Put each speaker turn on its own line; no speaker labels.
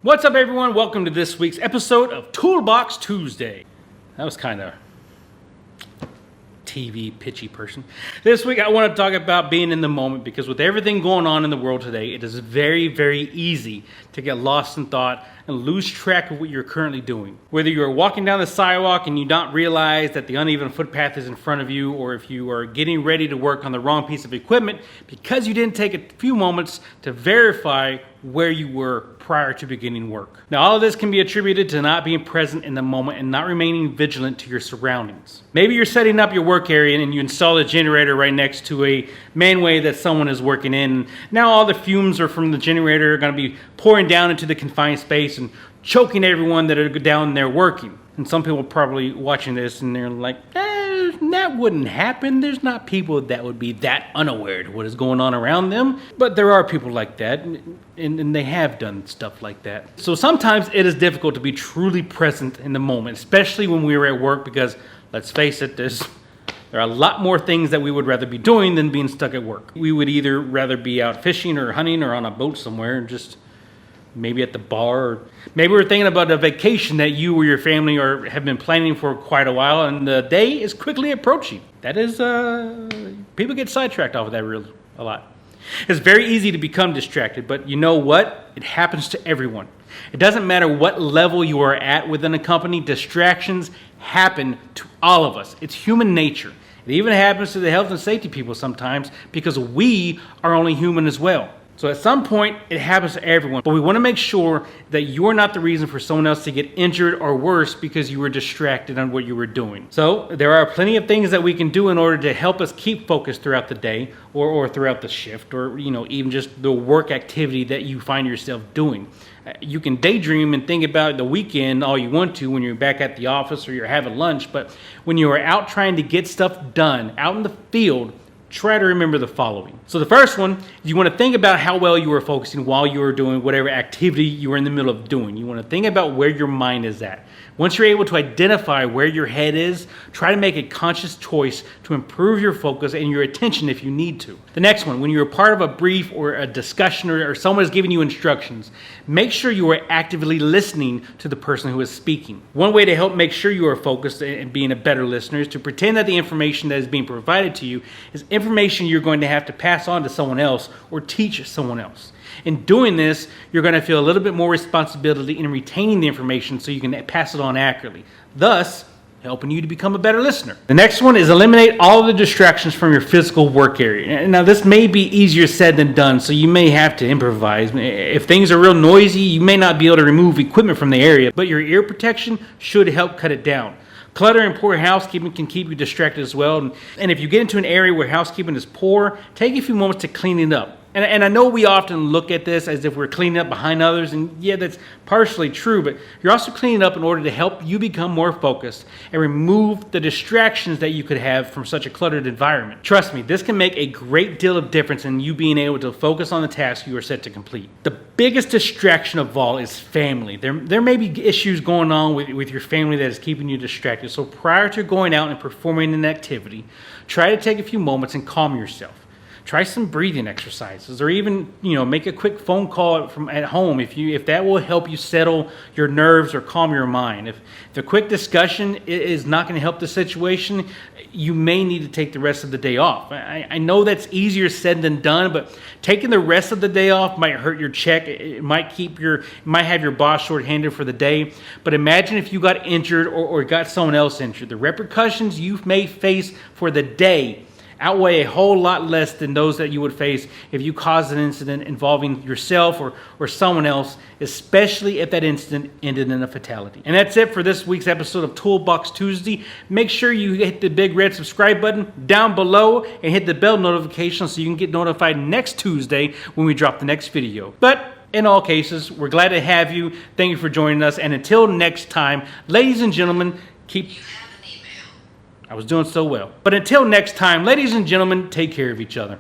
What's up, everyone? Welcome to this week's episode of Toolbox Tuesday. That was kind of TV pitchy person. This week I want to talk about being in the moment, because with everything going on in the world today, it is very, very easy to get lost in thought and lose track of what you're currently doing. Whether you're walking down the sidewalk and you don't realize that the uneven footpath is in front of you, or if you are getting ready to work on the wrong piece of equipment because you didn't take a few moments to verify where you were prior to beginning work. Now, all of this can be attributed to not being present in the moment and not remaining vigilant to your surroundings. Maybe you're setting up your work area and you install a generator right next to a manway that someone is working in. Now all the fumes are from the generator are going to be pouring down into the confined space and choking everyone that are down there working. And some people are probably watching this and they're like, that wouldn't happen. There's not people that would be that unaware of what is going on around them. But there are people like that, and they have done stuff like that. So sometimes it is difficult to be truly present in the moment, especially when we are at work, because let's face it, there are a lot more things that we would rather be doing than being stuck at work. We would either rather be out fishing or hunting or on a boat somewhere, and just maybe at the bar, or maybe we're thinking about a vacation that you or your family have been planning for quite a while, and the day is quickly approaching. That is, people get sidetracked off of that a lot. It's very easy to become distracted, but you know what? It happens to everyone. It doesn't matter what level you are at within a company, distractions happen to all of us. It's human nature. It even happens to the health and safety people sometimes, because we are only human as well. So at some point, it happens to everyone, but we want to make sure that you're not the reason for someone else to get injured or worse because you were distracted on what you were doing. So there are plenty of things that we can do in order to help us keep focused throughout the day or throughout the shift, or even just the work activity that you find yourself doing. You can daydream and think about the weekend all you want to when you're back at the office or you're having lunch, but when you are out trying to get stuff done out in the field, try to remember the following. So the first one, you want to think about how well you were focusing while you were doing whatever activity you were in the middle of doing. You want to think about where your mind is at. Once you're able to identify where your head is, try to make a conscious choice to improve your focus and your attention if you need to. The next one, when you're part of a brief or a discussion or someone is giving you instructions, make sure you are actively listening to the person who is speaking. One way to help make sure you are focused and being a better listener is to pretend that the information that is being provided to you is information you're going to have to pass on to someone else or teach someone else. In doing this, you're going to feel a little bit more responsibility in retaining the information so you can pass it on accurately, thus helping you to become a better listener. The next one is eliminate all of the distractions from your physical work area. Now, this may be easier said than done, so you may have to improvise. If things are real noisy, you may not be able to remove equipment from the area, but your ear protection should help cut it down. Clutter and poor housekeeping can keep you distracted as well. And if you get into an area where housekeeping is poor, take a few moments to clean it up. And I know we often look at this as if we're cleaning up behind others, and yeah, that's partially true, but you're also cleaning up in order to help you become more focused and remove the distractions that you could have from such a cluttered environment. Trust me, this can make a great deal of difference in you being able to focus on the task you are set to complete. The biggest distraction of all is family. There may be issues going on with your family that is keeping you distracted, so prior to going out and performing an activity, try to take a few moments and calm yourself. Try some breathing exercises, or even, make a quick phone call from at home if that will help you settle your nerves or calm your mind. If the quick discussion is not going to help the situation, you may need to take the rest of the day off. I know that's easier said than done, but taking the rest of the day off might hurt your check. It might have your boss shorthanded for the day. But imagine if you got injured or got someone else injured. The repercussions you may face for the day outweigh a whole lot less than those that you would face if you caused an incident involving yourself or someone else, especially if that incident ended in a fatality. And that's it for this week's episode of Toolbox Tuesday. Make sure you hit the big red subscribe button down below and hit the bell notification so you can get notified next Tuesday when we drop the next video. But in all cases, we're glad to have you. Thank you for joining us. And until next time, ladies and gentlemen, I was doing so well. But until next time, ladies and gentlemen, take care of each other.